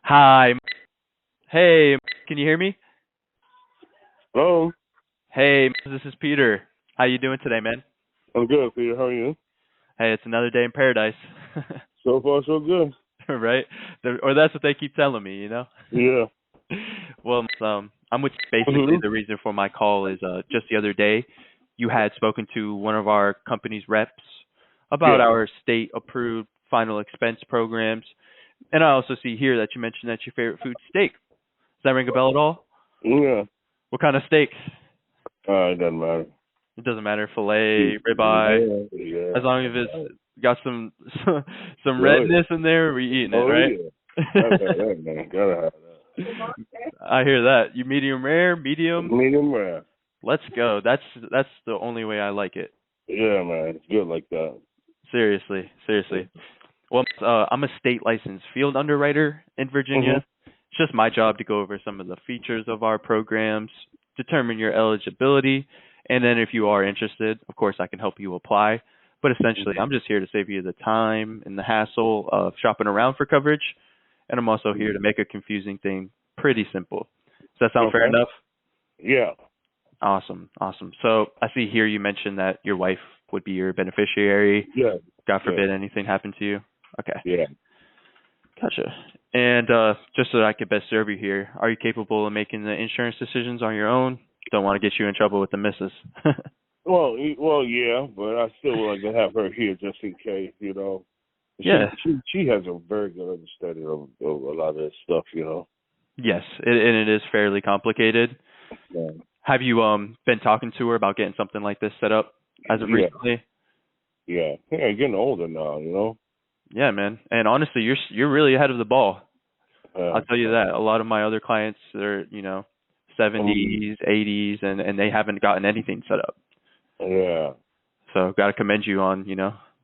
Hi. Hey, can you hear me? Hello. Hey, this is Peter. How you doing today, man? I'm good, Peter. How are you? Hey, it's another day in paradise. So far, so good. Right? Or that's what they keep telling me, you know? Yeah. Well, I'm with basically hmm the reason for my call is just the other day you had spoken to one of our company's reps about Yeah. our state approved final expense programs. And I also see here that you mentioned that your favorite food's steak. Does that ring a bell at all? Yeah. What kind of steak? It doesn't matter. It doesn't matter, filet, ribeye, Yeah. Yeah. as long as it's got some some Oh yeah. redness in there, we eating it, Oh right? yeah. Gotta have that, man. Gotta have I hear that. You medium rare, that. medium. Medium rare. Let's go. That's the only way I like it. Yeah, man. It's good like that. Seriously, seriously. Well, I'm a state licensed field underwriter in Mhm. Virginia. It's just my job to go over some of the features of our programs, determine your eligibility, and then if you are interested, of course, I can help you apply. But essentially, I'm just here to save you the time and the hassle of shopping around for coverage, and I'm also here to make a confusing thing pretty simple. Does that sound fair Okay. enough? Yeah. Awesome, awesome. So I see here you mentioned that your wife would be your beneficiary. Yeah. God Yeah. forbid anything happened to you. Okay. Yeah. Gotcha. And just so that I could best serve you here, are you capable of making the insurance decisions on your own? Don't want to get you in trouble with the missus. Well, yeah, but I still would like to have her here just in case, you know. Yeah. She has a very good understanding of a lot of this stuff, you know. Yes, and it is fairly complicated. Yeah. Have you been talking to her about getting something like this set up as of Yeah. recently? Yeah. Yeah. Getting older now, you know. Yeah, man. And honestly, you're really ahead of the ball. Yeah. I'll tell you that. A lot of my other clients are, 70s, 80s, and they haven't gotten anything set up. Yeah. So, got to commend you on,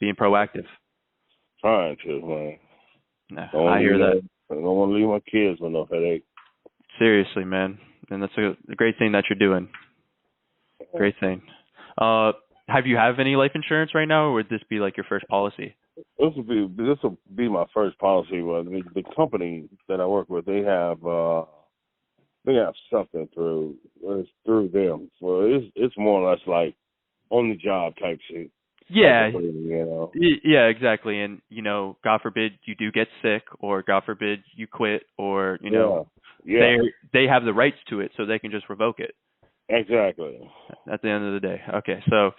being proactive. Trying to, man. Nah, Don't I want to hear that. I don't want to leave my kids with no headache. Seriously, man. And that's a great thing that you're doing. Great thing. Uh, have you have any life insurance right now, or would this be like your first policy? This will be my first policy. But the company that I work with, they have something through it's through them. So it's more or less like on the job type shit type Yeah, of thing, you know. yeah, exactly. And God forbid you do get sick, or God forbid you quit, or Yeah. Yeah. they they have the rights to it, so they can just revoke it Exactly. at the end of the day. Okay, so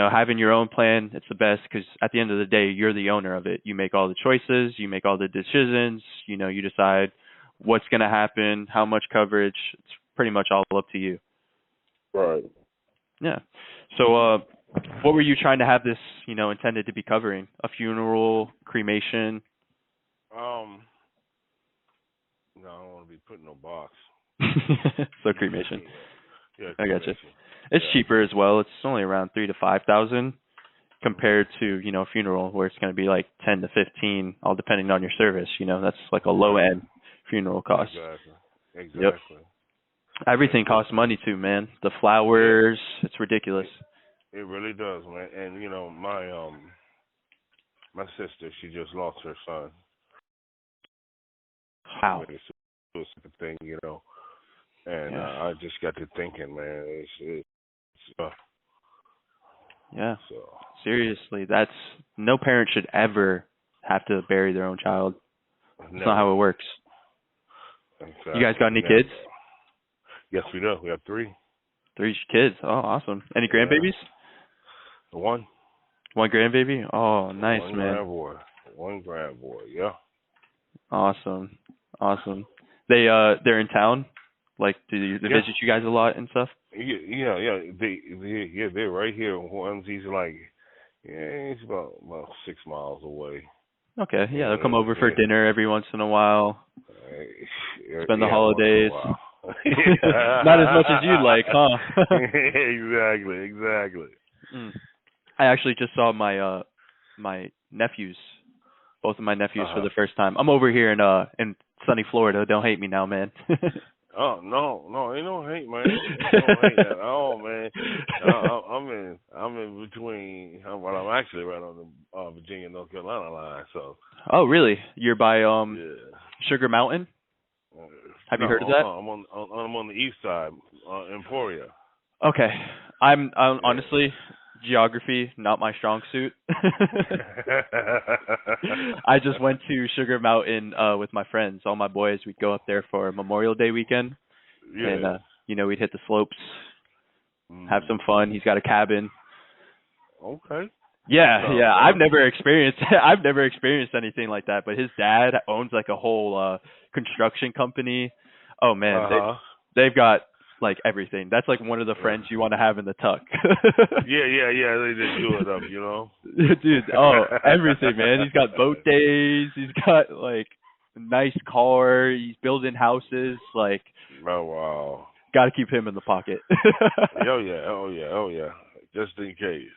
having your own plan, it's the best because at the end of the day, you're the owner of it. You make all the choices, you make all the decisions. You decide what's going to happen, how much coverage. It's pretty much all up to you. Right. Yeah. So, what were you trying to have this, intended to be covering? A funeral, cremation? Um. No, I don't want to be put in no box. So cremation. Yeah, I gotcha. cremation. It's Yeah. cheaper as well. It's only around 3 to 5 thousand compared to funeral where it's going to be like 10 to 15, all depending on your service. That's like a low end funeral cost. Exactly. Yep. Exactly. Everything costs money too, man. The Yeah. flowers, it's ridiculous. It really does, man. And my sister, she just lost her son. She Wow. committed suicide thing, you know. And Yeah. I just got to thinking, man, it's Yeah. so Seriously, that's no parent should ever have to bury their own child. That's not never. how it works. You guys Exactly. got any Never. kids? Yes, we do. We have three. 3 kids. Oh, awesome. Any Yeah. grandbabies? One. One grandbaby? Oh, nice, One man. grand boy. One grand boy. Yeah. Awesome. Awesome. They're in town? Like they Yeah. visit you guys a lot and stuff? Yeah. They're right here. One's he's like, yeah, he's about 6 miles away. Okay. Yeah, they'll come Yeah, over for yeah. dinner every once in a while. Spend the Yeah, once in a holidays. while. Not as much as you'd like, huh? Exactly. Mm. I actually just saw my nephews, both of my nephews for Uh-huh. the first time. I'm over here in sunny Florida. Don't hate me now, man. Oh no, ain't no hate, man. Ain't no hate at all, man. I'm in between. Well, I'm actually right on the Virginia North Carolina line. So Oh, really? You're by yeah, Sugar Mountain. Uh, Have you no, heard of that? I'm on the east side, Emporia. Okay. I'm Yeah. honestly geography not my strong suit. I just went to Sugar Mountain with my friends, all my boys. We'd go up there for Memorial Day weekend, and Yeah. we'd hit the slopes, have Mm. some fun. He's got a cabin. Okay. Yeah, Sounds yeah. I've fun. never experienced I've never experienced anything like that, but his dad owns like a whole construction company. Oh man, Uh huh. they've got like everything. That's like one of the friends you want to have in the tuck. Yeah. They just do it up, you know. Dude, oh, everything, man. He's got boat days, he's got like a nice car, he's building houses, like Oh wow. got to keep him in the pocket. Oh yeah. Just in case.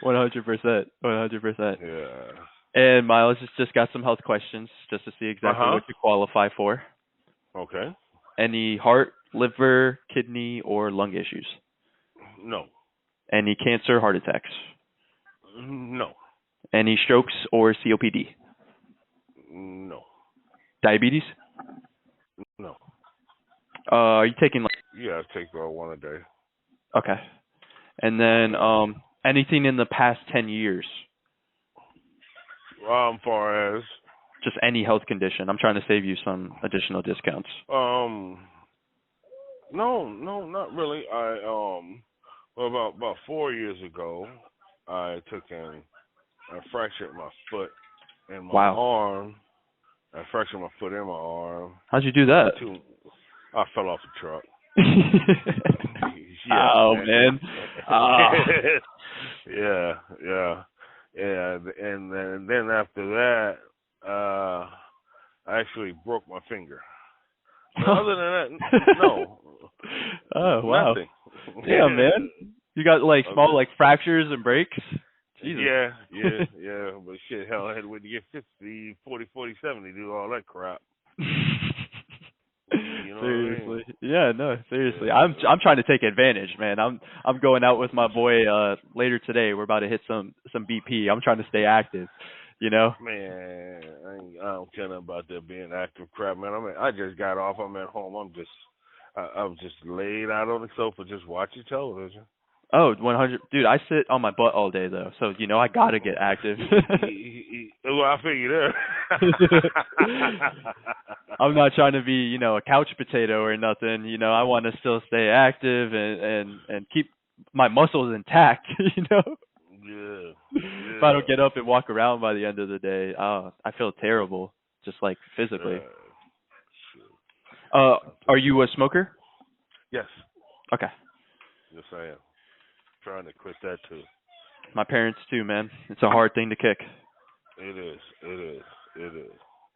100%. 100%. Yeah. And Miles just got some health questions just to see Uh exactly huh. what you qualify for. Okay. Any heart, liver, kidney, or lung issues? No. Any cancer, heart attacks? No. Any strokes or COPD? No. Diabetes? No. Are you taking like Yeah, I take one a day. okay. And then Yeah. anything in the past 10 years? Far as Just any health condition. I'm trying to save you some additional discounts. no, not really. Well, about 4 years ago, I fractured my foot and my Wow. arm. I fractured my foot and my arm. How'd you do that? I fell off a truck. Oh man. Yeah. And then after that, I actually broke my finger. But other than that, no. Oh wow. Nothing. Yeah, man. You got like small like fractures and breaks? Jesus. Yeah. But shit, hell, I had to get 50, 40, 70 to do all that crap. You know Seriously. what I mean? Yeah, no, seriously. Yeah. I'm trying to take advantage, man. I'm going out with my boy later today. We're about to hit some BP. I'm trying to stay active, you know? Man, I don't care nothing about that being active crap, man. I just got off. I'm at home. I'm just laid out on the sofa just watching television. Oh, 100. Dude, I sit on my butt all day though. So, I got to get active. Well, I figure there. I'm not trying to be, a couch potato or nothing. I want to still stay active and keep my muscles intact, Yeah. If I don't get up and walk around by the end of the day, I feel terrible, just like physically. Are you a smoker? Yes. Okay. Yes, I am. Trying to quit that too. My parents too, man. It's a hard thing to kick. It is.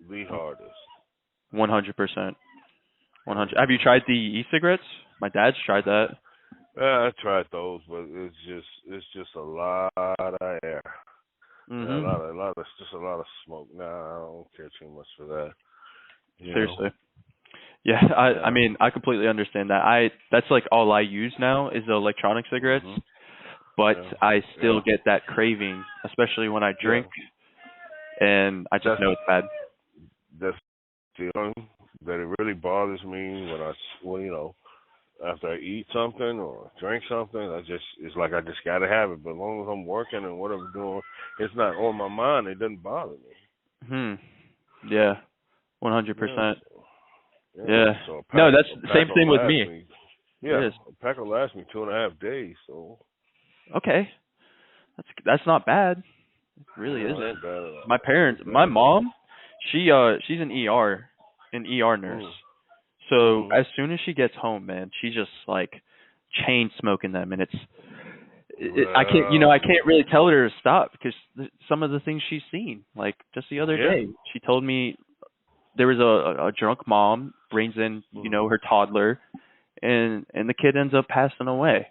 The hardest. 100%. 100. Have you tried the e-cigarettes? My dad's tried that. I tried those, but it's just a lot of air. Mm-hmm. Just a lot of smoke. Nah, I don't care too much for that. Seriously. Yeah, I mean, I completely understand that. That's like all I use now is the electronic cigarettes, but I still get that craving, especially when I drink, and I just know it's bad. That's the only thing that it really bothers me when after I eat something or drink something, it's like I just gotta have it. But as long as I'm working and what I'm doing, it's not on my mind. It doesn't bother me. Yeah. 100%. Yeah. So No, that's the same thing with me. Yeah. A pack will last me 2.5 days. So. Okay. That's not bad. It really isn't. My parents, my mom, she's an ER nurse. So as soon as she gets home, man, she just like chain smoking them, and I can't really tell her to stop because some of the things she's seen, like just the other day, she told me there was a drunk mom brings in her toddler, and the kid ends up passing away.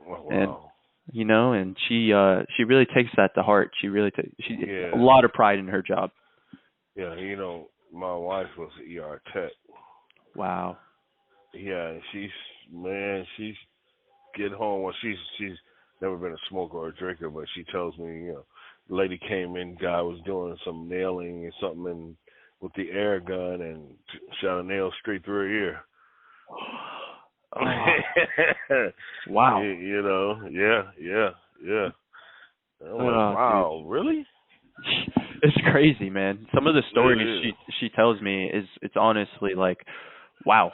Wow. And she really takes that to heart. She really a lot of pride in her job. Yeah, my wife was an ER tech. Wow. Yeah, she's getting home. Well, she's never been a smoker or a drinker, but she tells me, the lady came in, guy was doing some nailing or something, and with the air gun and shot a nail straight through her ear. Oh, wow. You know, yeah. I'm like, Oh, wow, really? it's crazy, man. Some of the stories It is. she tells me is it's honestly like, wow.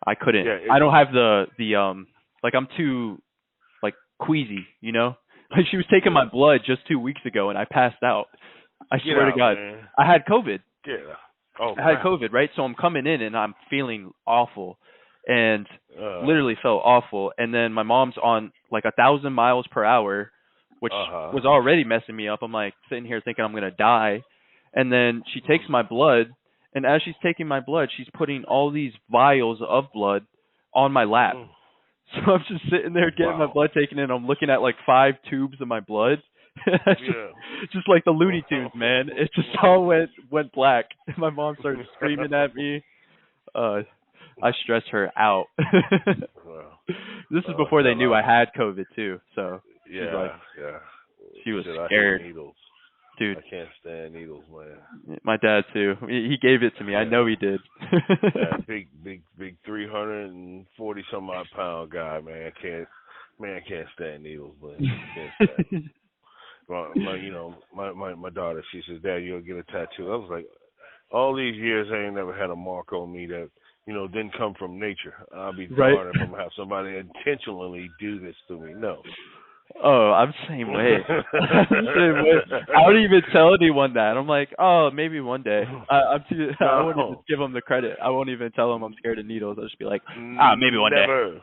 I couldn't. Yeah, I don't have the like I'm too like queasy, you know? Like she was taking my blood just 2 weeks ago and I passed out. I get swear to out, God. man. I had COVID. Get out. Oh, I had wow. COVID, right? So I'm coming in and I'm feeling awful and Uh, literally felt awful. And then my mom's on like 1,000 miles per hour, which uh-huh. was already messing me up. I'm like sitting here thinking I'm gonna die. And then she takes my blood, and as she's taking my blood, she's putting all these vials of blood on my lap. Mm. So I'm just sitting there getting my Wow. blood taken, and I'm looking at like 5 tubes of my blood. Yeah. just like the Looney Tunes, man. It just all went black. My mom started screaming at me. I stressed her out. Well, This is before they hell, knew I had COVID too. So she's like, yeah. she was Shit, I hate scared, needles. dude. I can't stand needles, man. My dad too. He gave it to me. I know he did. Yeah, big 340 some odd pound guy, man. Can't stand needles, man. Can't stand. Well, my daughter, she says, Dad, you'll get a tattoo. I was like, all these years I ain't never had a mark on me that, didn't come from nature. I'll be Right. darned if I'm gonna have somebody intentionally do this to me. No. Oh, I'm the same way. I'm the same way. I don't even tell anyone that. I'm like, oh, maybe one day. I won't even No. give them the credit. I won't even tell them I'm scared of needles. I'll just be like, maybe one day. Never.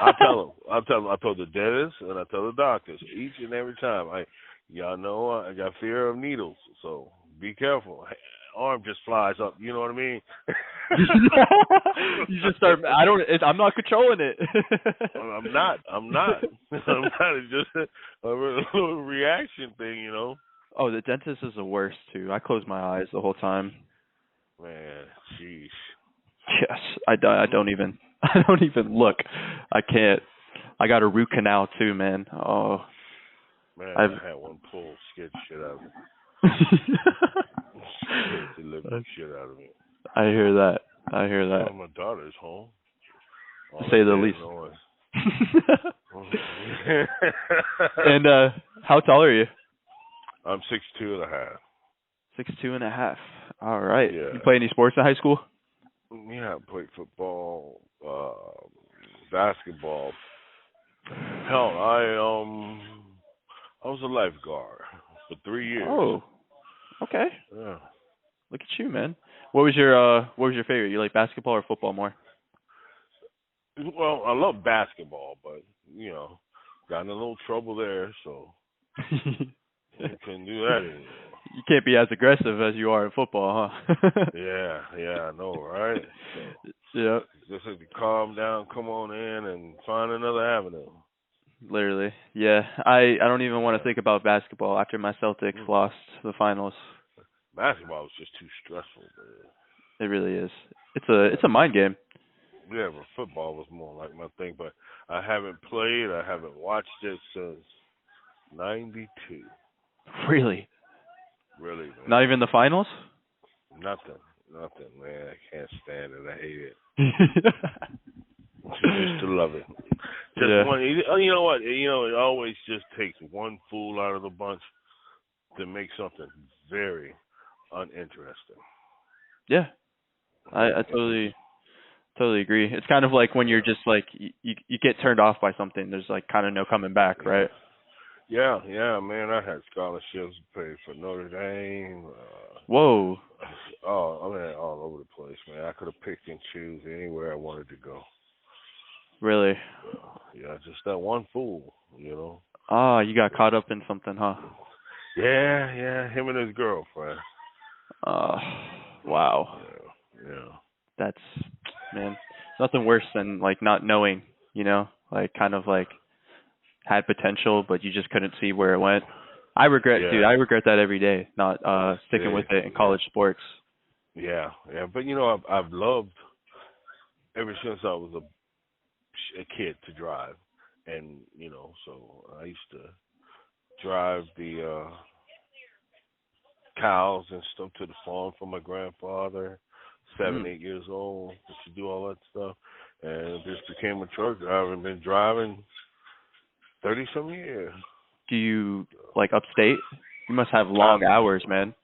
I tell them. I told the dentist and I tell the doctors each and every time. Y'all know I got fear of needles, so be careful. Arm just flies up. You know what I mean? You just start. I'm not controlling it. I'm not. I'm not. It's just a little reaction thing. Oh, the dentist is the worst too. I close my eyes the whole time. Man, jeez. Yes, I don't even. I don't even look. I can't. I got a root canal too, man. Oh, Man, I've. I had one pull, scared the shit out of me. Scared the living shit out of me. I hear that. I hear that. Oh, my daughter's home. To say the least. And how tall are you? I'm 6'2.5". 6'2.5". All right. Yeah. You play any sports in high school? Yeah, I played football, basketball. Hell, I was a lifeguard for 3 years. Oh, okay. Yeah. Look at you, man. What was your favorite? You like basketball or football more? Well, I love basketball, but got in a little trouble there, so I couldn't do that anymore. You can't be as aggressive as you are in football, huh? Yeah, I know, right? So, yeah. just have to calm down, come on in, and find another avenue. Literally, yeah. I don't even want to think about basketball after my Celtics lost the finals. Basketball was just too stressful, man. It really is. It's a mind game. Yeah, but football was more like my thing. But I haven't played. I haven't watched it since '92. Really? Really, man. Not even the finals? Nothing, man. I can't stand it. I hate it. Used to love it. Just one. You know what? It always just takes one fool out of the bunch to make something very uninteresting. Yeah, I totally agree. It's kind of like when you're just like you get turned off by something. There's like kind of no coming back, right? Yeah, man. I had scholarships paid for Notre Dame. Whoa. Oh, I mean, all over the place, man. I could have picked and choose anywhere I wanted to go. Really? Yeah, just that one fool, Ah, you got caught up in something, huh? Yeah, him and his girlfriend. Wow. Yeah. That's, man, nothing worse than like not knowing, like kind of like had potential, but you just couldn't see where it went. I regret that every day, not sticking with it in college sports. Yeah, but I've loved ever since I was a kid to drive, and so I used to drive the cows and stuff to the farm for my grandfather, Mm. 8 years old. To do all that stuff, and just became a truck driver and been driving 30 some years. Do you like upstate? You must have I've long hours, man.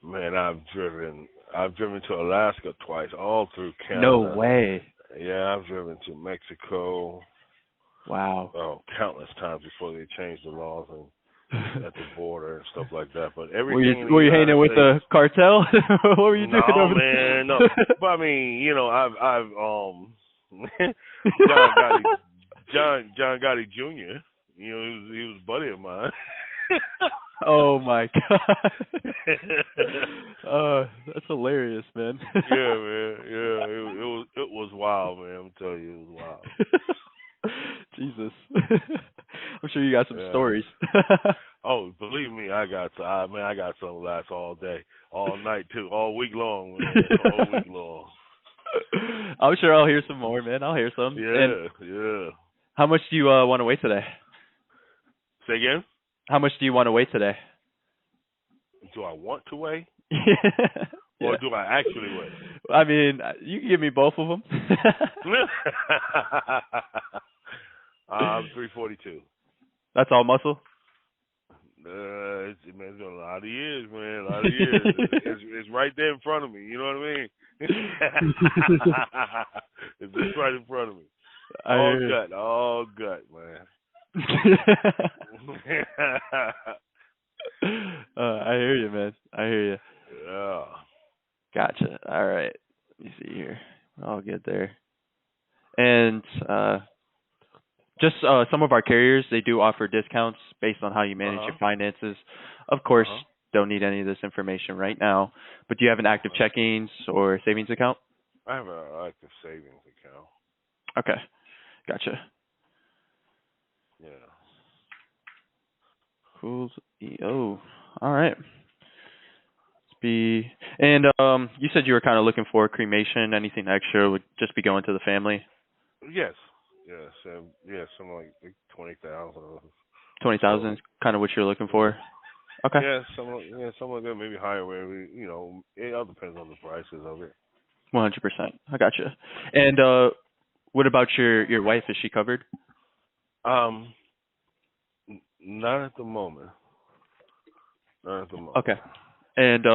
Man, I've driven to Alaska twice, all through No Canada. way. Yeah, I've driven to Mexico, Wow. countless times before they changed the laws and at the border and stuff like that. But Were you everything in the were you hanging United with States, the cartel? What were you doing no over man, no. there? But I mean, I've John Gotti, John Gotti Jr. He was a buddy of mine. Oh my god. That's hilarious, man. Yeah, man. Yeah, it was wild, man. I'm telling you, it was wild. Jesus. I'm sure you got some Yeah. stories. Oh, believe me, I got some to last all day, all night too, all week long, man, all week long. I'm sure I'll hear some more, man. I'll hear some. And Yeah. how much do you want to wait today? Say again? How much do you want to wait today? Do I want to weigh, Yeah. or do I actually weigh? I mean, you can give me both of them. I'm 342. That's all muscle? It's been a lot of years, man. A lot of years. It's right there in front of me. You know what I mean? It's just right in front of me. All gut, man. I hear you, man. I hear you. Yeah. Gotcha. All right. Let me see here. I'll get there. And just some of our carriers, they do offer discounts based on how you manage your finances. Of course, don't need any of this information right now. But do you have an active checkings or savings account? I have an active savings account. Okay. Gotcha. Yeah. Cool. Oh, all right. And you said you were kind of looking for cremation. Anything extra would just be going to the family. Yes. Something like 20,000. 20,000 is kind of what you're looking for. Okay. Yeah, something like that. Maybe higher. Where it all depends on the prices of it. 100%. I gotcha. And what about your wife? Is she covered? Not at the moment. Okay. And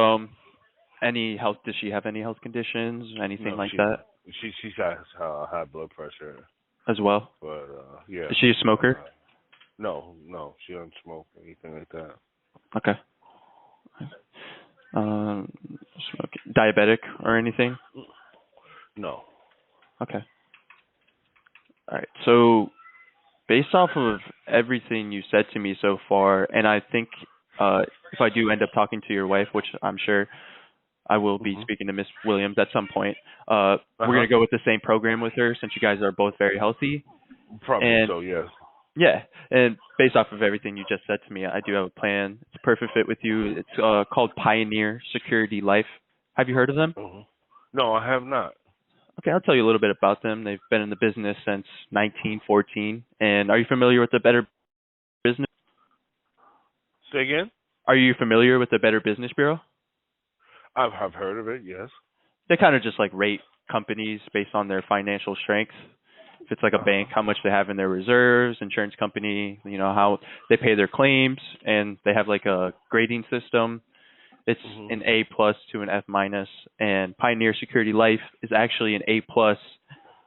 any health? Does she have any health conditions? Anything No, like that? She has high blood pressure as well. But yeah. Is she a smoker? No, she doesn't smoke or anything like that. Okay. Smoking. Diabetic or anything? No. Okay. All right. So, based off of everything you said to me so far, and I think if I do end up talking to your wife, which I'm sure I will be speaking to Miss Williams at some point, we're going to go with the same program with her since you guys are both very healthy. Probably so, yes. Yeah, and based off of everything you just said to me, I do have a plan. It's a perfect fit with you. It's called Pioneer Security Life. Have you heard of them? No, I have not. Okay, I'll tell you a little bit about them. They've been in the business since 1914. And are you familiar with the Better Business? Say again? Are you familiar with the Better Business Bureau? I've heard of it, yes. They kind of just like rate companies based on their financial strength. If it's like a bank, how much they have in their reserves, insurance company, how they pay their claims, and they have like a grading system. It's an A+ to an F-, and Pioneer Security Life is actually an A+.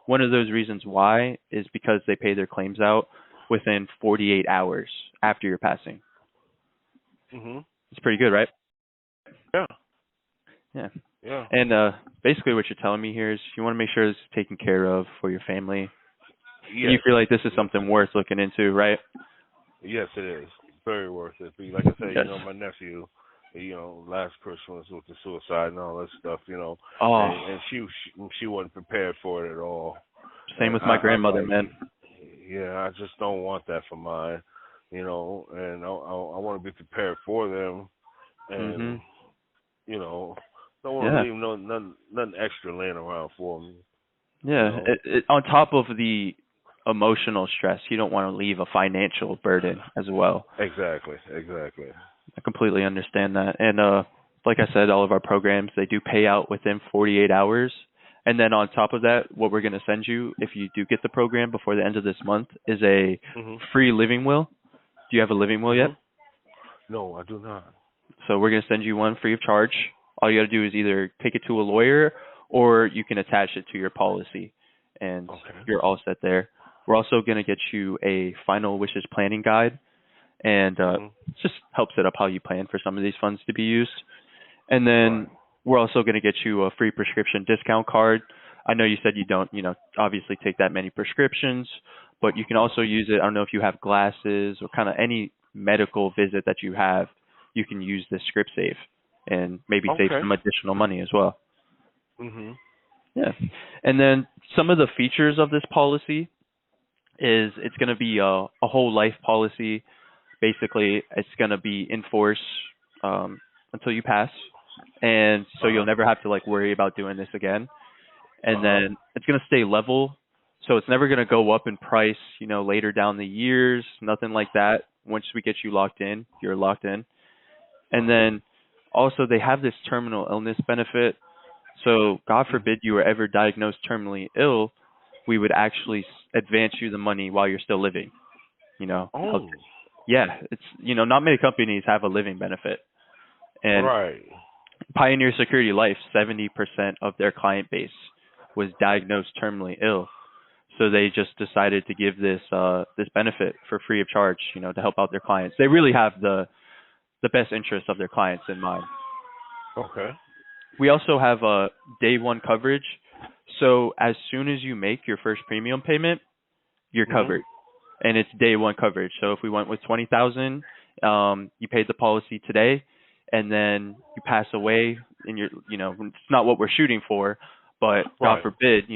One of those reasons why is because they pay their claims out within 48 hours after your passing. It's pretty good, right? Yeah. And basically what you're telling me here is you want to make sure this is taken care of for your family. Yes. You feel like this is something worth looking into, right? Yes, it is. Very worth it. Like I said, yes. My nephew, last Christmas with the suicide and all that stuff, and she wasn't prepared for it at all. Same with my grandmother, man. Yeah, I just don't want that for mine, and I want to be prepared for them, and don't want to leave nothing extra laying around for me. Yeah, on top of the emotional stress, you don't want to leave a financial burden as well. Exactly. I completely understand that. And like I said, all of our programs, they do pay out within 48 hours. And then on top of that, what we're going to send you, if you do get the program before the end of this month, is a Mhm. free living will. Do you have a living will yet? Mhm. No, I do not. So we're going to send you one free of charge. All you got to do is either take it to a lawyer or you can attach it to your policy, and Okay. you're all set there. We're also going to get you a final wishes planning guide, and Mhm. it just helps set up how you plan for some of these funds to be used. And then Right. we're also going to get you a free prescription discount card. I know you said you don't, obviously take that many prescriptions, but you can also use it. I don't know if you have glasses or kind of any medical visit that you have, you can use this script save and maybe save Okay. some additional money as well. Mhm. Yeah. And then some of the features of this policy is it's going to be a whole life policy. Basically, it's going to be in force until you pass, and so Uh you'll huh. never have to like worry about doing this again. Uh And huh. then it's going to stay level, so it's never going to go up in price, later down the years, nothing like that. Once we get you locked in, you're locked in. Uh And huh. then also they have this terminal illness benefit. So God Mhm. forbid you were ever diagnosed terminally ill, we would actually advance you the money while you're still living. Oh. Yeah, it's not many companies have a living benefit. And Right. Pioneer Security Life, 70% of their client base was diagnosed terminally ill. So they just decided to give this benefit for free of charge, to help out their clients. They really have the best interest of their clients in mind. Okay. We also have a day one coverage. So as soon as you make your first premium payment, you're Mhm. covered, and it's day one coverage. So if we went with 20,000, you paid the policy today, and then you pass away, and it's not what we're shooting for, but God Right. forbid,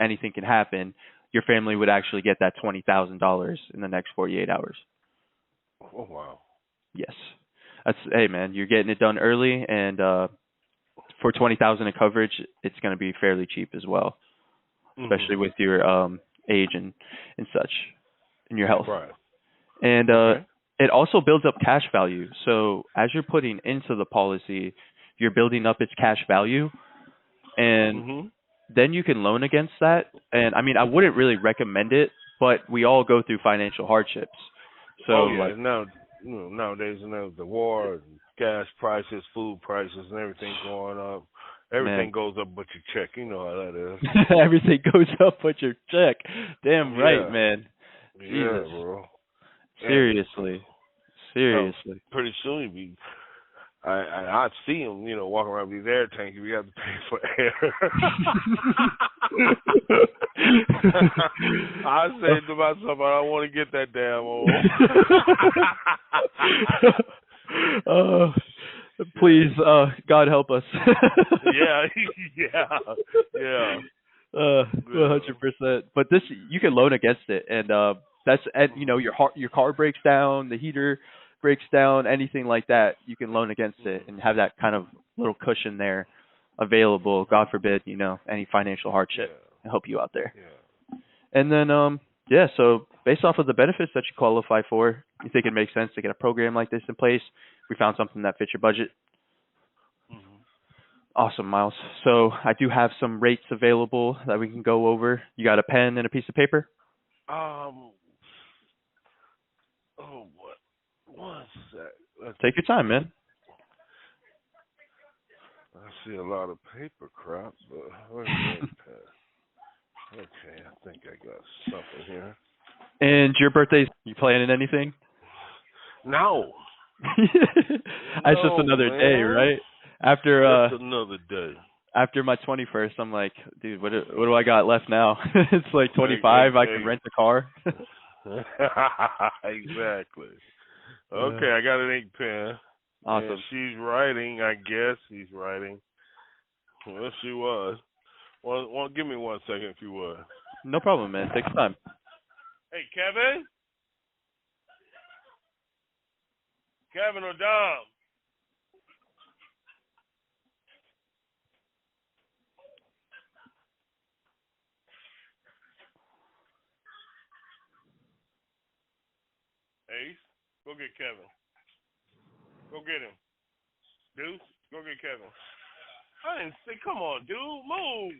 anything can happen. Your family would actually get that $20,000 in the next 48 hours. Oh wow. Yes, hey man, you're getting it done early, and for 20,000 in coverage, it's going to be fairly cheap as well, Mhm. especially with your age and such, and your health. Right. And Okay. it also builds up cash value. So as you're putting into the policy, you're building up its cash value, and Mhm. then you can loan against that. And I mean, I wouldn't really recommend it, but we all go through financial hardships. So Oh like, yeah. Now, nowadays, the war, and gas prices, food prices, and everything going up. man, Everything goes up, but your check. You know how that is. everything goes up but your check. Damn right, Yeah. man. Yeah, Jesus. bro. And Seriously. hell, Seriously. pretty soon you be. I'd see them, walking around with these air tanks. We have to pay for air. I say to myself, I don't want to get that damn old. uh, Shit. please, God help us. Yeah, yeah, yeah, yeah. 100%. But this, you can loan against it, and your car breaks down, the heater breaks down, anything like that, you can loan against it and have that kind of little cushion there available. God forbid, any financial hardship, Yeah, and help you out there. yeah. And then, yeah, so based off of the benefits that you qualify for, you think it makes sense to get a program like this in place? We found something that fits your budget. Hmm. Awesome, Miles. So I do have some rates available that we can go over. You got a pen and a piece of paper? Um. Oh, what? One sec. Let's Take your see. time, man. I see a lot of paper crap, but where's the ink pen? Okay, I think I got something here. And your birthday, you planning anything? No, It's just no, another day, man. right? After Just another day. after my 21st, I'm like, dude, what do I got left now? It's like Hey, 25, I can rent a car. exactly. uh, Okay, I got an ink pen. And awesome. she's writing, I guess she's writing. Well, she was. Well, give me 1 second if you would. No problem, man. Take your time. Hey, Kevin? Kevin or Dom? Ace? Go get Kevin. Go get him. Deuce? Go get Kevin. I didn't say, come on, dude, move.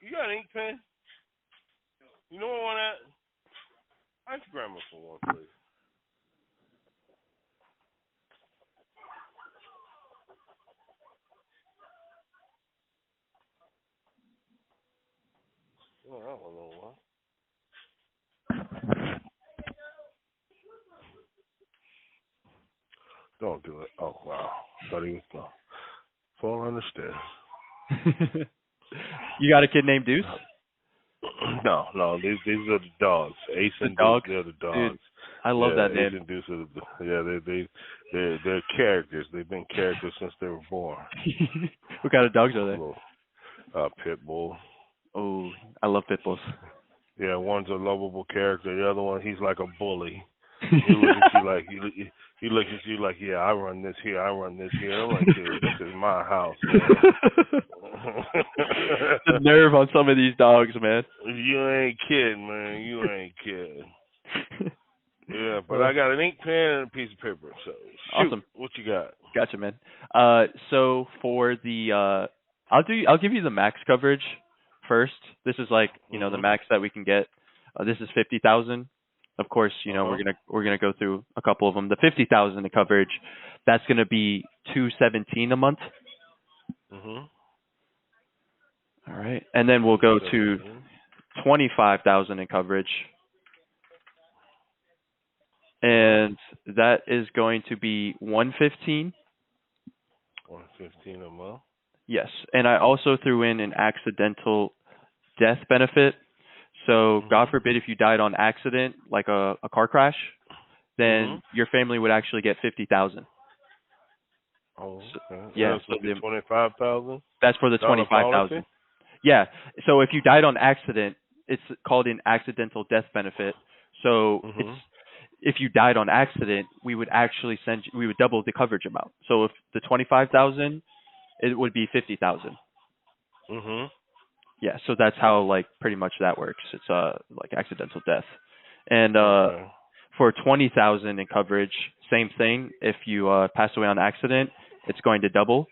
You got an ink pen? You know what I want at? Ask grandma for one, please. Oh, I don't know what. Don't do it. Oh, wow. Thought he was gone. Fall understand. You got a kid named Deuce? No. These are the dogs. Ace The and dogs? Deuce. They're the dogs. Dude, I love that name. Ace and Deuce are they're characters. They've been characters since they were born. What kind of dogs are they? Little, pit bull. Oh, I love pit bulls. Yeah, one's a lovable character. The other one, he's like a bully. He looks at you like he looks at you like, yeah, I run this here, I run this here. I'm like, dude, this is my house, man. The nerve on some of these dogs, man. You ain't kidding, man. You ain't kidding. Yeah, but I got an ink pen and a piece of paper. So shoot, awesome. What you got? Gotcha, man. So for the I'll give you the max coverage first. This is like the max that we can get. This is 50,000. Of course, we're gonna go through a couple of them. The 50,000 in coverage, that's gonna be $217 a month. Mhm. All right, and then we'll go to 25,000 in coverage, and that is going to be $115. $115 a month. Yes, and I also threw in an accidental death benefit. So, God forbid, if you died on accident, like a car crash, then your family would actually get 50,000. Oh, okay. Yeah, so the 25,000. That's for the 25,000. Yeah. So if you died on accident, it's called an accidental death benefit. So if you died on accident, we would actually we would double the coverage amount. So if the 25,000, it would be 50,000. Mhm. Yeah, so that's how pretty much that works. It's like accidental death. And for 20,000 in coverage, same thing. If you pass away on accident, it's going to double.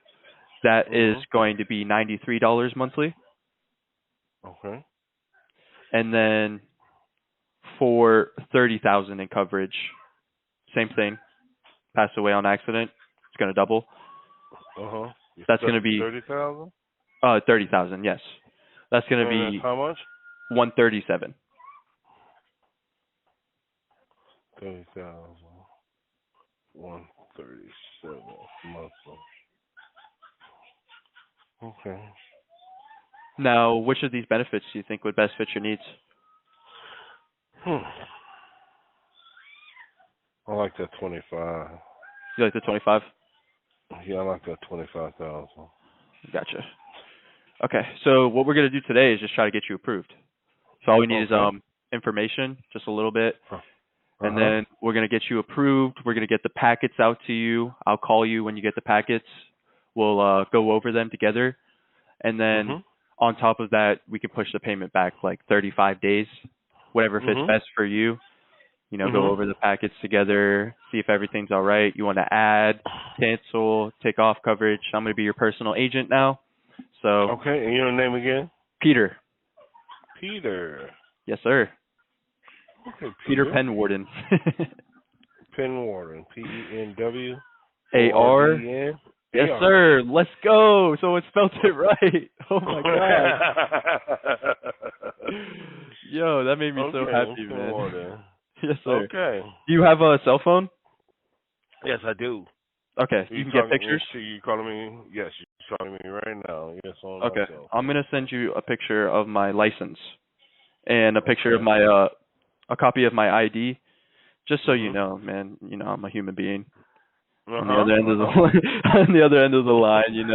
That is going to be $93 monthly. Okay. And then for 30,000 in coverage, same thing. Pass away on accident, it's going to double. That's going to be 30,000. 30,000, yes. That's going to be how much? 137. 30,000. 137 monthly. Okay. Now, which of these benefits do you think would best fit your needs? I like that 25. You like the 25? Yeah, I like that 25,000. Gotcha. Okay, so what we're going to do today is just try to get you approved. So all we need is information, just a little bit, and then we're going to get you approved. We're going to get the packets out to you. I'll call you when you get the packets. We'll go over them together, and then on top of that, we can push the payment back like 35 days, whatever fits best for you. Go over the packets together, see if everything's all right. You want to add, cancel, take off coverage. I'm going to be your personal agent now. So okay, and your name again? Peter. Peter. Yes, sir. Okay, Peter Penwarden. Penwarden. PENW. AR. Yes, sir. Let's go. Someone spelled it right. Oh my god. Yo, that made me so happy, man. Yes, sir. Okay. Do you have a cell phone? Yes, I do. Okay. You can get pictures? You calling me? Yes, you're calling me right now. Yes, on okay. myself. I'm going to send you a picture of my license and a picture of my a copy of my ID, just so you know, man, I'm a human being. On the other end of the on the other end of the line,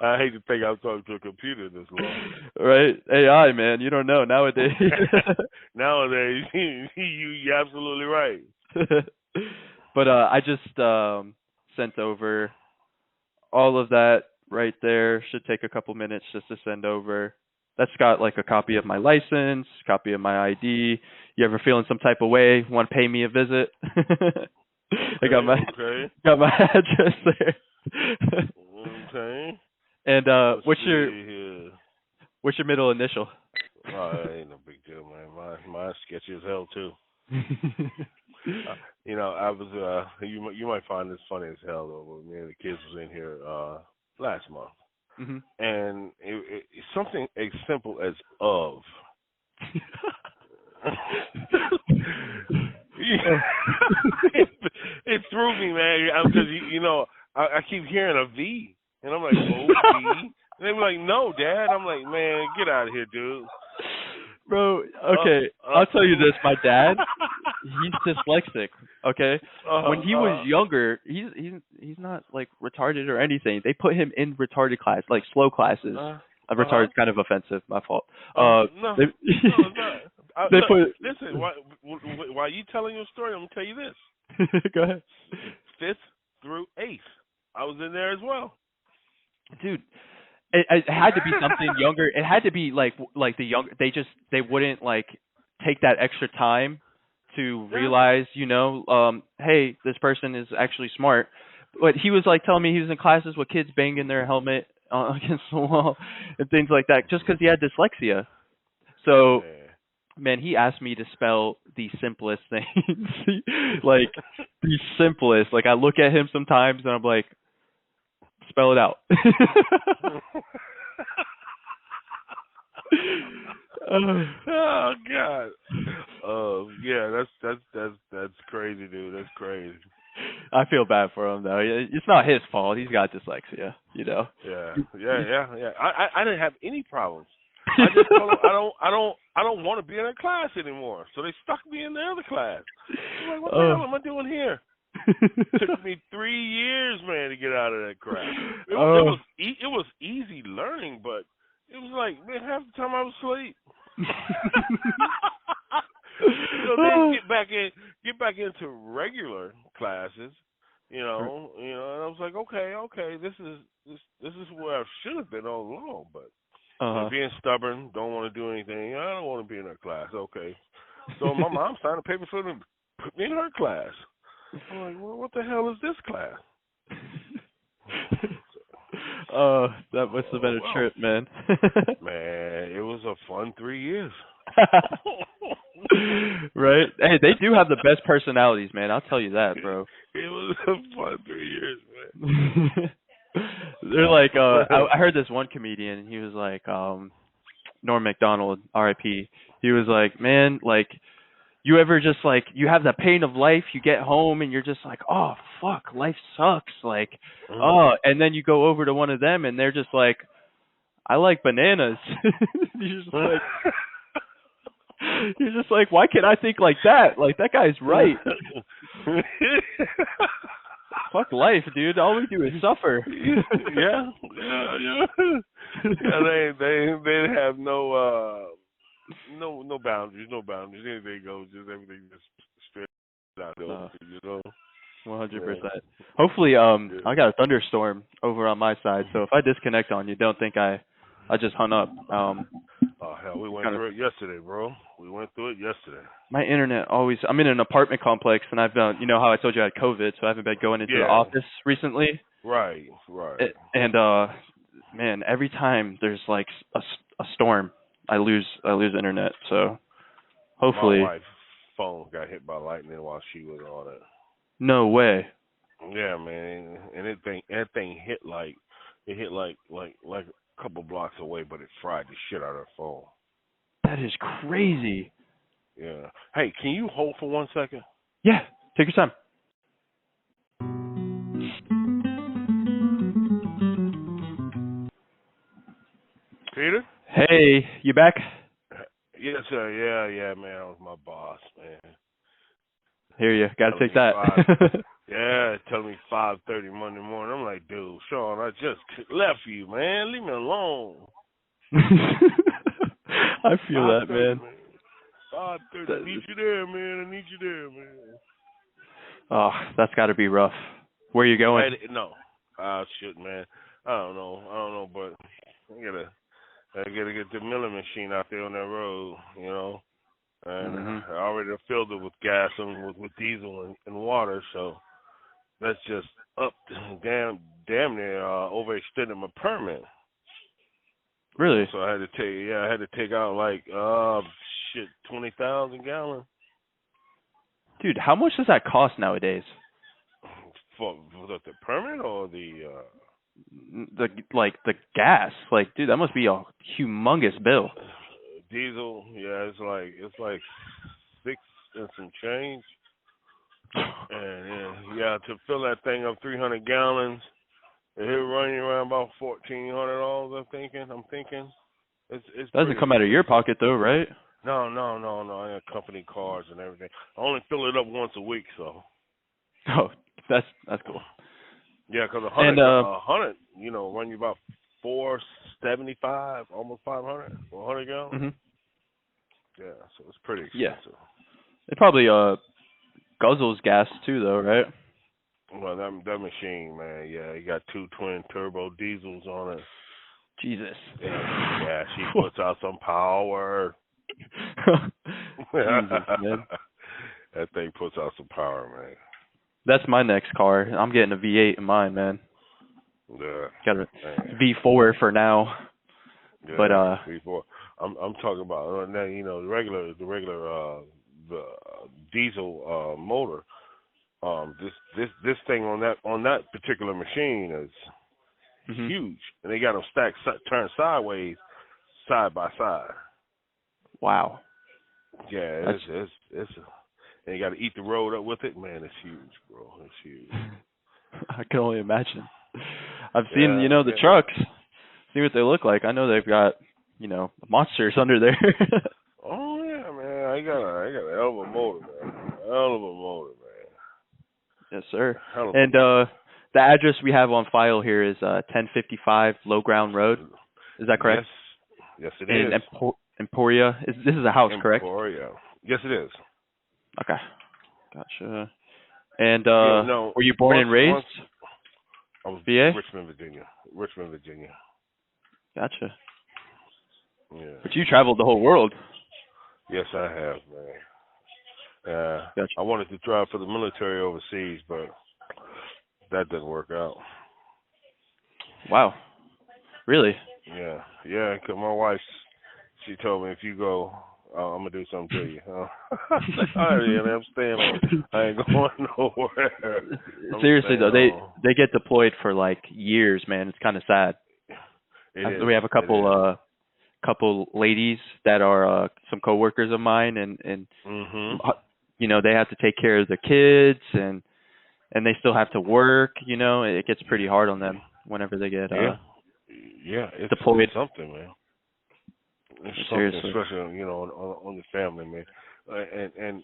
I hate to think I'm talking to a computer this long. Right? AI, man, you don't know nowadays. Nowadays, you're absolutely right. But I just sent over all of that right there. Should take a couple minutes just to send over. That's got like a copy of my license, copy of my ID. You ever feeling some type of way? Want to pay me a visit? I got my Okay. address there. Okay. And Let's see here. what's your middle initial? Oh, that ain't no big deal, man. Mine's sketchy as hell too. I was you might find this funny as hell though. But me and the kids was in here last month, Mhm. and it's something as simple as of. it threw me, man, because I keep hearing a V, and I'm like, oh, V. And they were like, no, Dad. I'm like, man, get out of here, dude. Bro, okay, I'll tell you this. My dad, he's dyslexic. Okay, when he was younger, he's not like retarded or anything. They put him in retarded class, like slow classes. Retarded is kind of offensive. My fault. No, it's not. They Look, put. listen, while you telling your story, I'm gonna tell you this. Go ahead. 5th through 8th, I was in there as well. Dude, it had to be something younger. It had to be like the younger. They wouldn't like take that extra time to realize, hey, this person is actually smart. But he was like telling me he was in classes with kids banging their helmet against the wall and things like that, just because he had dyslexia. So, man, he asked me to spell the simplest things, like the simplest. Like I look at him sometimes and I'm like, spell it out. Oh God. Yeah, that's crazy, dude. That's crazy. I feel bad for him though. It's not his fault. He's got dyslexia, Yeah. I didn't have any problems. I just told them I don't want to be in that class anymore. So they stuck me in the other class. I'm like, what the hell am I doing here? Took me 3 years, man, to get out of that crap. It was easy learning, but it was like, man, half the time I was asleep. Then get back into regular classes, and I was like, okay, this is where I should have been all along, but being stubborn, don't want to do anything. I don't want to be in her class. Okay, so my mom signed a paper for them to put me in her class. I'm like, well, what the hell is this class? That must have been a trip, man. Man, it was a fun 3 years. Right? Hey, they do have the best personalities, man. I'll tell you that, bro. It was a fun 3 years, man. They're like, I heard this one comedian. He was like, Norm Macdonald, R.I.P. He was like, man, like, you ever just like, you have the pain of life, you get home and you're just like, oh, fuck, life sucks. Like, and then you go over to one of them and they're just like, I like bananas. You're just like, why can't I think like that? Like, that guy's right. Fuck life, dude. All we do is suffer. Yeah. They have no boundaries, Anything goes, just everything just straight out there, 100%. Hopefully, I got a thunderstorm over on my side, so if I disconnect on you, don't think I just hung up. Oh hell, we went through it yesterday, bro. We went through it yesterday. My internet always. I'm in an apartment complex, and I've done. You know how I told you I had COVID, so I haven't been going into the office recently. Right. And man, every time there's like a storm, I lose internet. So hopefully. My wife's phone got hit by lightning while she was on it. No way. Yeah, man, and that thing hit like a couple blocks away, but it fried the shit out of her phone. That is crazy. Yeah. Hey, can you hold for 1 second? Yeah, take your time. Peter? Hey, you back? Yes, sir. Yeah, man. That was my boss, man. Hear you. Got to take that. Yeah, telling me 5:30 Monday morning. I'm like, dude, Sean, I just left you, man. Leave me alone. I feel that, man. 5:30. I need you there, man. Oh, that's got to be rough. Where are you going? No. Shit, man. I don't know, but I gotta get the milling machine out there on that road, and Mhm. I already filled it with gas and with diesel and water, so that's just up damn near overextended my permit. Really? So I had to take out like 20,000 gallons Dude, how much does that cost nowadays? for the permit or the The gas. Like, dude, that must be a humongous bill. diesel. Yeah, it's like 6 and some change. And yeah, to fill that thing up 300 gallons, it'll run you around about $1,400. I'm thinking. It's Doesn't pretty come out of your ridiculous. pocket though, right? No. I got company cars and everything. I only fill it up once a week, so. Oh, that's cool. Yeah, 'cause And a hundred, run you about 475, almost 500 for 100 gallons. mhm. Yeah, so it's pretty Yeah. expensive. It probably guzzles gas too though, right? Well, that machine, man, yeah, you got 2 twin turbo diesels on it. Jesus. Yeah, she puts out some power. Jesus, man. That thing puts out some power, man. That's my next car. I'm getting a V8 in mine, man. Yeah, Got a man. V4 for now. Yeah, But before I'm talking about now, the regular the diesel motor. This thing on that particular machine is mhm. huge, and they got them stacked turned sideways, side by side. Wow. Yeah, it's and you got to eat the road up with it. Man, it's huge, bro. It's huge. I can only imagine. I've seen, the Yeah. trucks. See what they look like. I know they've got, monsters under there. Oh yeah, man. I got a hell of a motor, man. Hell of a motor, man. Yes, sir. Hell of And the address we have on file here is 1055 Low Ground Road. Is that correct? Yes, it In is. Emporia. This is a house, correct? Emporia. Yes, it is. Okay. Gotcha. And No. were you born and raised? I was VA? Richmond, Virginia. Gotcha. Yeah. But you traveled the whole world. Yes, I have, man. Gotcha. I wanted to try for the military overseas, but that didn't work out. Wow. Really? Yeah, 'cause my wife, she told me if you go, I'm gonna do something to you. All right, man, I'm staying on. I ain't going nowhere. Seriously though, they get deployed for like years, man. It's kind of sad. We have a couple ladies that are some coworkers of mine, and Mhm. they have to take care of the kids, and they still have to work. It gets pretty hard on them whenever they get it's deployed. something, man. It's Seriously. something, especially on the family, man.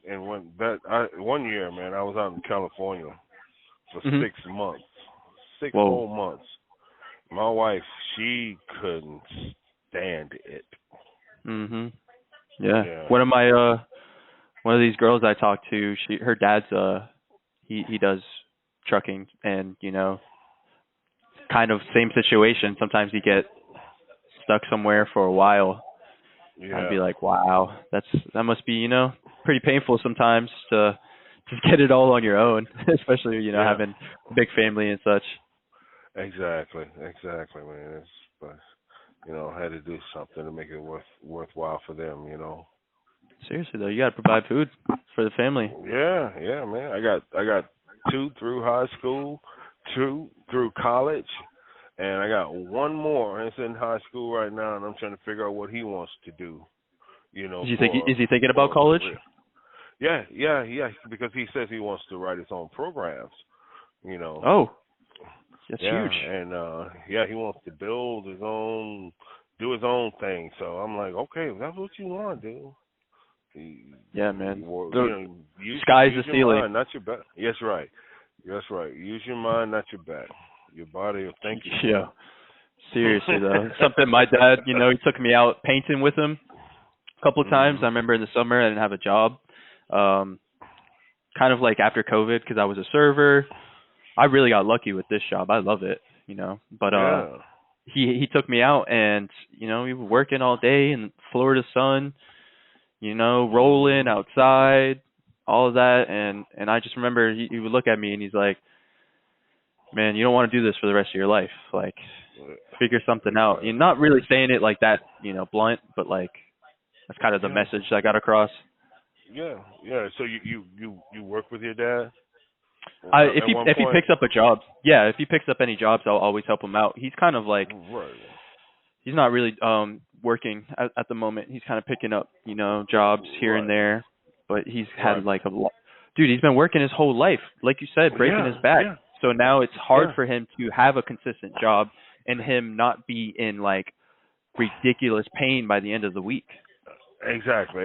And when one year, man, I was out in California for 6 months, 6 Whoa. whole months. My wife, she couldn't stand it. Mhm. Yeah. One of these girls I talked to, her dad's he does trucking, and kind of same situation. Sometimes you get stuck somewhere for a while. Yeah. I'd be like, wow, that must be pretty painful sometimes to just get it all on your own, especially having a big family and such. Exactly, man. But I had to do something to make it worthwhile for them. Seriously though, you got to provide food for the family. Yeah, man. I got 2 through high school, 2 through college, and I got 1 more. And it's in high school right now, and I'm trying to figure out what he wants to do. Is he thinking about college? Yeah, because he says he wants to write his own programs. Oh, that's huge. And he wants to build his own, do his own thing. So I'm like, okay, if that's what you want to do. Yeah, man. Use Sky's the your ceiling. mind, not your back. Yes, right. That's right. Use your mind, not your back. Your body will thank you. Yeah. Seriously though, something my dad, he took me out painting with him a couple of times. I remember in the summer I didn't have a job, kind of like after COVID, because I was a server. I really got lucky with this job. I love it, But he took me out, and we were working all day in Florida sun. rolling outside, all of that, and I just remember he would look at me and he's like, "Man, you don't want to do this for the rest of your life. Like, figure something out." You're not really saying it like that, blunt, but like that's kind of the message I got across. Yeah, yeah. So you work with your dad? If he picks up a job, if he picks up any jobs, I'll always help him out. He's kind of like he's not really working at the moment. He's kind of picking up, jobs here and there, but he's had like dude, he's been working his whole life, like you said, breaking his back. Yeah. So now it's hard for him to have a consistent job and him not be in like ridiculous pain by the end of the week. Exactly.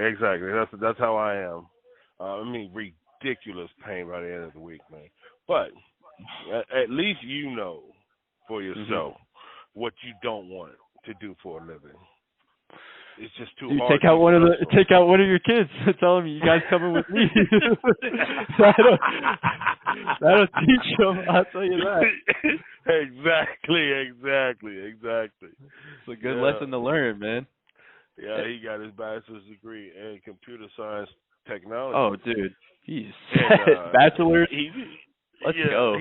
That's how I am. I mean, ridiculous pain by the end of the week, man. But at least you know for yourself what you don't want to do for a living. It's just too hard. Take out one of your kids. Tell them you guys coming with me. That'll teach them. I'll tell you that. Exactly. It's a good lesson to learn, man. Yeah, he got his bachelor's degree in computer science technology. Oh, dude, he's bachelor's. Let's go.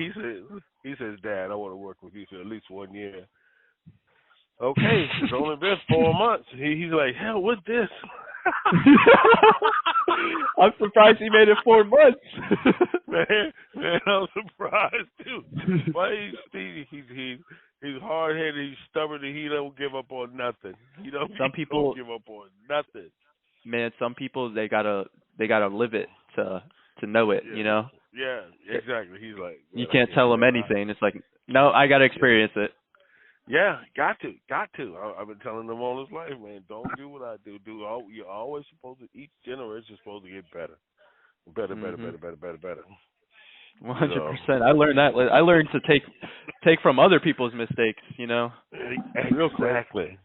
He says, "Dad, I want to work with you for at least 1 year." Okay, it's only been 4 months. He's like, "Hell, what's this?" I'm surprised he made it 4 months. man, I'm surprised too. Why he's hard headed, he's stubborn, and he don't give up on nothing. Some people don't give up on nothing. Man, some people they gotta live it to know it. Yeah, exactly. He's like, you can't tell him anything. It's like, no, I gotta experience it. Yeah, got to. I've been telling him all his life, man. Don't do what I do. You're always supposed to. Each generation is supposed to get better. Better. 100%. I learned that. I learned to take from other people's mistakes. Real quick.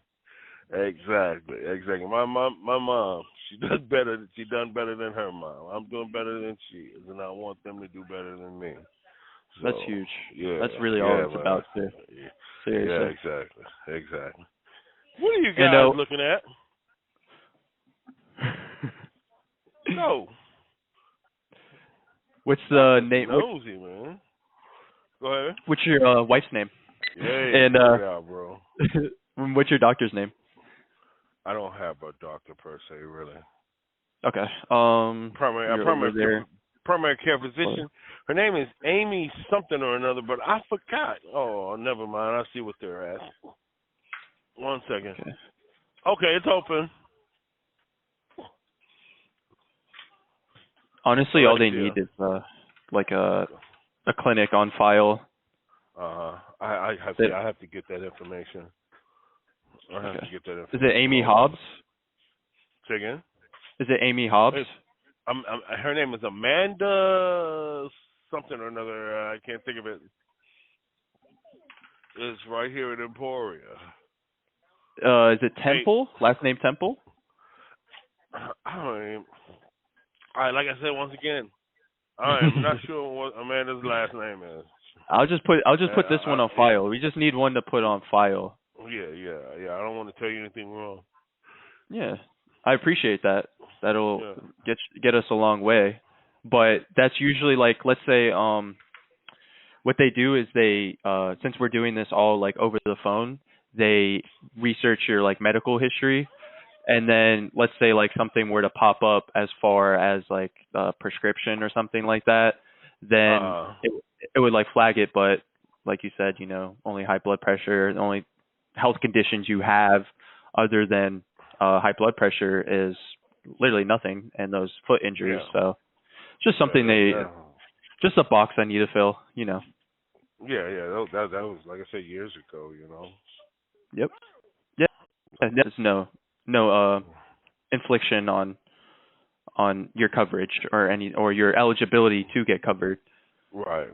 Exactly. My mom, she done better. She done better than her mom. I'm doing better than she is, and I want them to do better than me. So, that's huge. Yeah, that's really all it's about, too. Seriously. Yeah, exactly. What are you guys looking at? No. What's the name? Nosy, man. Go ahead. What's your wife's name? Yeah, and bro. What's your doctor's name? I don't have a doctor per se, really. Okay. Primary care physician. Her name is Amy something or another, but I forgot. Oh, never mind. I'll see what they're at. 1 second. Okay, it's open. Honestly, all they need is like a clinic on file. I have to get that information. Is it Amy Hobbs? Say again? Is it Amy Hobbs? Her name is Amanda something or another. I can't think of it. It's right here in Emporia. Is it Temple? Last name Temple? Like I said once again, I'm not sure what Amanda's last name is. I'll just put this one on file. We just need one to put on file. Yeah. I don't want to tell you anything wrong. Yeah, I appreciate that. That'll get us a long way. But that's usually like, let's say, what they do is they, since we're doing this all like over the phone, they research your like medical history, and then let's say like something were to pop up as far as like a prescription or something like that, then it would like flag it. But like you said, only high blood pressure, the only health conditions you have other than high blood pressure is literally nothing, and those foot injuries. So just something just a box I need to fill, Yeah. That was, like I said, years ago, Yep. Yeah. There's no infliction on your coverage or your eligibility to get covered. Right.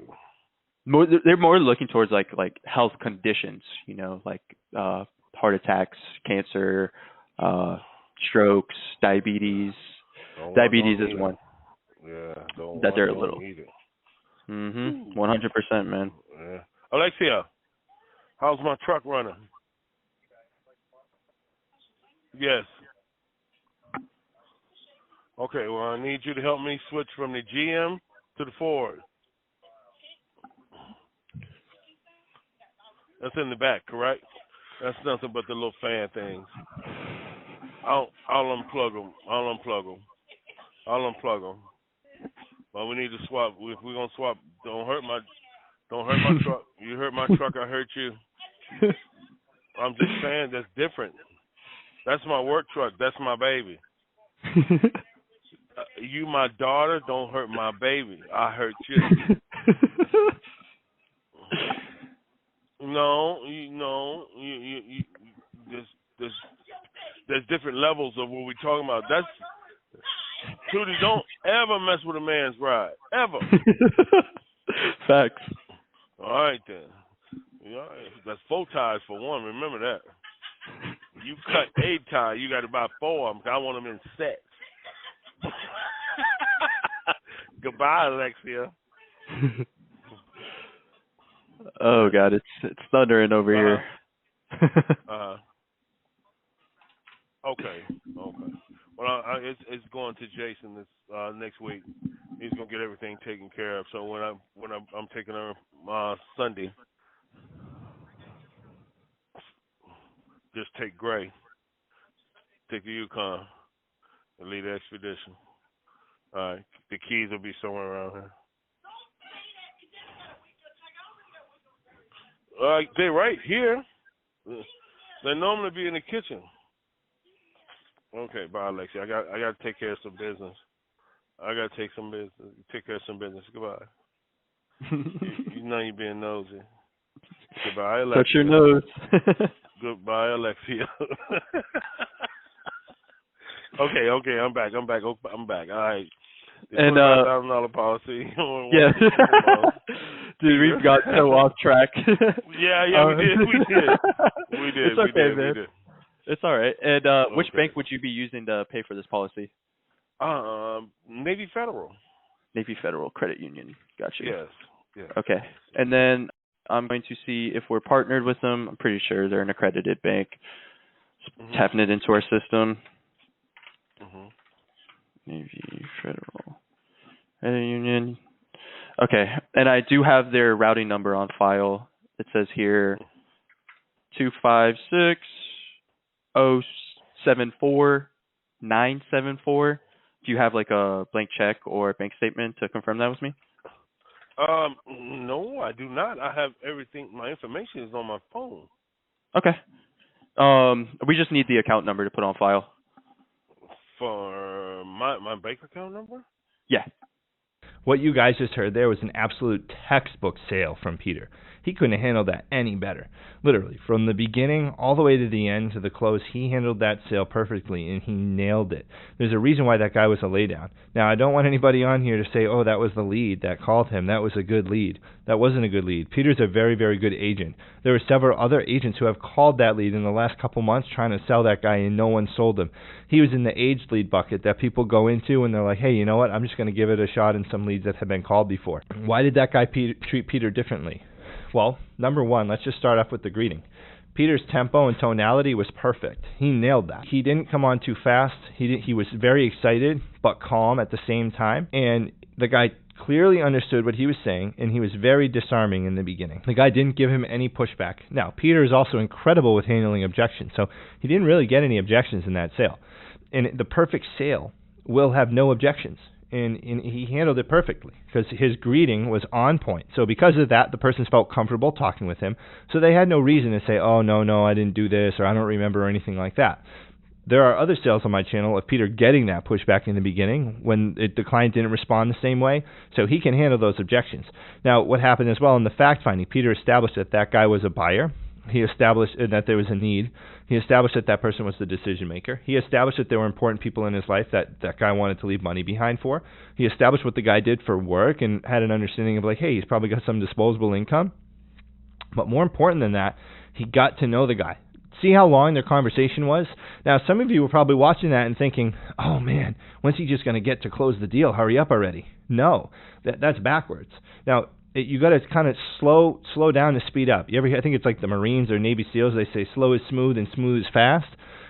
They're more looking towards like health conditions, like heart attacks, cancer, strokes, diabetes. Diabetes is one. Yeah. That they're a little. 100%, man. Yeah. Alexia, how's my truck running? Yes. Okay, well, I need you to help me switch from the GM to the Ford. That's in the back, correct? That's nothing but the little fan things. I'll unplug them. But we need to swap. If we're gonna swap, don't hurt my truck. You hurt my truck, I hurt you. I'm just saying that's different. That's my work truck. That's my baby. You, my daughter, don't hurt my baby. I hurt you. No, there's different levels of what we're talking about. That's Tootie, don't ever mess with a man's ride. Ever. Facts. All right, then. That's 4 ties for one. Remember that. You cut 8 ties, you got to buy 4 of them. I want them in sets. Goodbye, Alexia. Oh, God, it's thundering over here. Okay. Well, it's going to Jason this next week. He's gonna get everything taken care of. So when I'm taking her Sunday, just take Gray, take the Yukon, and lead the expedition. All right, the keys will be somewhere around here. They're right here. They normally be in the kitchen. Okay, bye, Alexia. I got to take care of some business. Take care of some business. Goodbye. you know you're being nosy. Goodbye, Alexia. Touch your nose. Goodbye, Alexia. Okay. I'm back. All right. And $25,000 policy. Yeah. Dude, we've got so off track. Yeah, we did. It's okay, man. It's all right. And which bank would you be using to pay for this policy? Navy Federal. Navy Federal Credit Union. Gotcha. Yes. Okay. And then I'm going to see if we're partnered with them. I'm pretty sure they're an accredited bank. Tapping it into our system. Navy Federal Credit Union. Okay. And I do have their routing number on file. It says here 256 074 974. Do you have like a blank check or a bank statement to confirm that with me? No, I do not. I have everything. My information is on my phone. Okay. We just need the account number to put on file. For my bank account number? Yeah. What you guys just heard there was an absolute textbook sale from Peter. He couldn't have handled that any better. Literally, from the beginning all the way to the end to the close, he handled that sale perfectly, and he nailed it. There's a reason why that guy was a laydown. Now, I don't want anybody on here to say, oh, that was the lead that called him. That was a good lead. That wasn't a good lead. Peter's a very, very good agent. There were several other agents who have called that lead in the last couple months trying to sell that guy, and no one sold him. He was in the aged lead bucket that people go into, and they're like, hey, you know what? I'm just going to give it a shot in some leads that have been called before. Why did that guy treat Peter differently? Well, number one, let's just start off with the greeting. Peter's tempo and tonality was perfect. He nailed that. He didn't come on too fast. He was very excited, but calm at the same time. And the guy clearly understood what he was saying, and he was very disarming in the beginning. The guy didn't give him any pushback. Now, Peter is also incredible with handling objections, so he didn't really get any objections in that sale. And the perfect sale will have no objections. And he handled it perfectly because his greeting was on point. So because of that, the person felt comfortable talking with him. So they had no reason to say, oh, no, I didn't do this, or I don't remember, or anything like that. There are other sales on my channel of Peter getting that pushback in the beginning when the client didn't respond the same way. So he can handle those objections. Now, what happened as well in the fact-finding, Peter established that that guy was a buyer. He established that there was a need. He established that that person was the decision maker. He established that there were important people in his life that that guy wanted to leave money behind for. He established what the guy did for work and had an understanding of like, hey, he's probably got some disposable income. But more important than that, he got to know the guy. See how long their conversation was? Now, some of you were probably watching that and thinking, oh man, when's he just going to get to close the deal? Hurry up already. No, that's backwards. Now, you got to kind of slow down to speed up. I think it's like the Marines or Navy SEALs, they say slow is smooth and smooth is fast.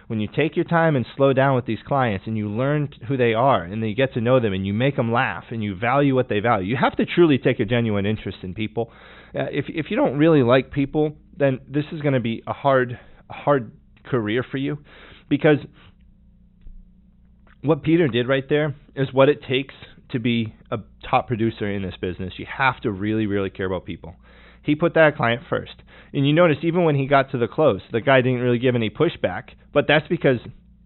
When you take your time and slow down with these clients and you learn who they are and you get to know them and you make them laugh and you value what they value, you have to truly take a genuine interest in people. If you don't really like people, then this is going to be a hard career for you, because what Peter did right there is what it takes to be a top producer in this business. You have to really, really care about people. He put that client first. And you notice even when he got to the close, the guy didn't really give any pushback, but that's because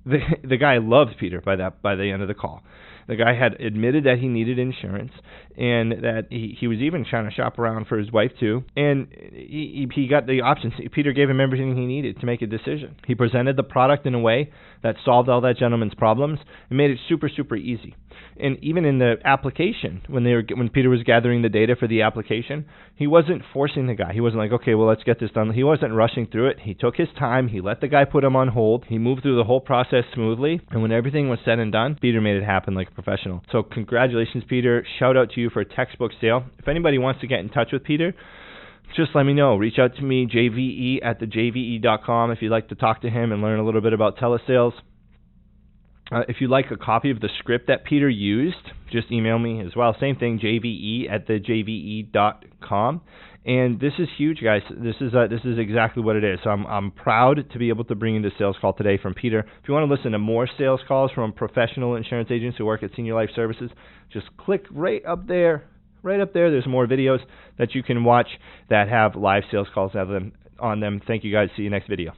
the guy loved Peter by the end of the call. The guy had admitted that he needed insurance, and that he was even trying to shop around for his wife too. And he got the options. Peter gave him everything he needed to make a decision. He presented the product in a way that solved all that gentleman's problems and made it super, super easy. And even in the application, when Peter was gathering the data for the application, he wasn't forcing the guy. He wasn't like, okay, well, let's get this done. He wasn't rushing through it. He took his time. He let the guy put him on hold. He moved through the whole process smoothly. And when everything was said and done, Peter made it happen like a professional. So congratulations, Peter. Shout out to you for a textbook sale. If anybody wants to get in touch with Peter, just let me know. Reach out to me, jve@thejve.com, if you'd like to talk to him and learn a little bit about telesales. If you'd like a copy of the script that Peter used, just email me as well. Same thing, jve@thejve.com. And this is huge, guys. This is exactly what it is. So I'm proud to be able to bring you this sales call today from Peter. If you want to listen to more sales calls from professional insurance agents who work at Senior Life Services, just click right up there. Right up there, there's more videos that you can watch that have live sales calls on them. Thank you, guys. See you next video.